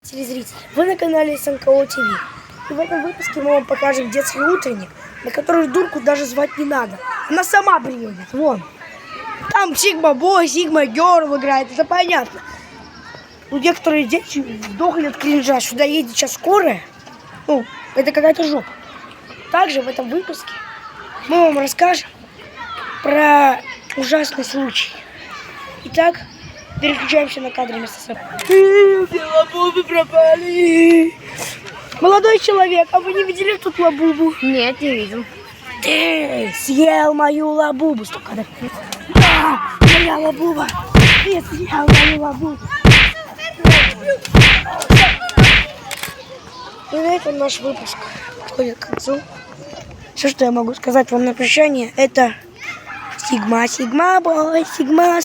телезрители! Вы на канале СНКО ТВ. И в этом выпуске мы вам покажем детский утренник, на который дурку даже звать не надо. Она сама приедет, вон. Там Сигма Бой, Сигма Герл играет, это понятно. Ну, некоторые дети вдохли от кринжа, сюда едет сейчас скорая. Ну, это какая-то жопа. Также в этом выпуске мы вам расскажем про ужасный случай. Итак, переключаемся на кадры вместо собой. Лабубы пропали. Молодой человек, а вы не видели тут лабубу? Нет, не видел. Ты съел мою лабубу. Столько да. Да, моя лабуба. Ты съел мою лабубу. И на этом наш выпуск подходит к концу. Все, что я могу сказать вам на прощание, это Сигма, Сигма, Бой, Сигма.